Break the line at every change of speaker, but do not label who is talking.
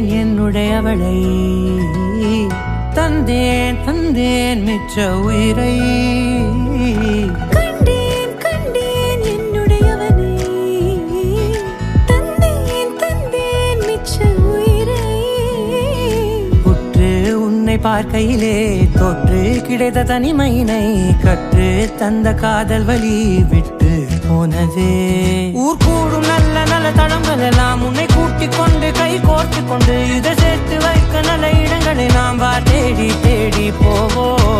கண்டேன் என்னுடையவளை தந்தேன் தந்தேன் மிச்ச உயிரை
கண்டேன் கண்டேன் என்னுடையவனை தந்தேன் தந்தேன் மிச்ச உயிரை
உற்று உன்னை பார்க்கையிலே தொற்று கிடைத்த தனிமையினை கற்று தந்த காதல் வழி விட்டு போனதே ஊர் கூடும் நல்ல நல்ல தளங்கள் எல்லாம் உன்னை கூட்டிக் கொண்டு கை கோர்த்து கொண்டு இதை சேர்த்து வைக்க நல்ல இடங்களை நாம் தேடி தேடி போவோம்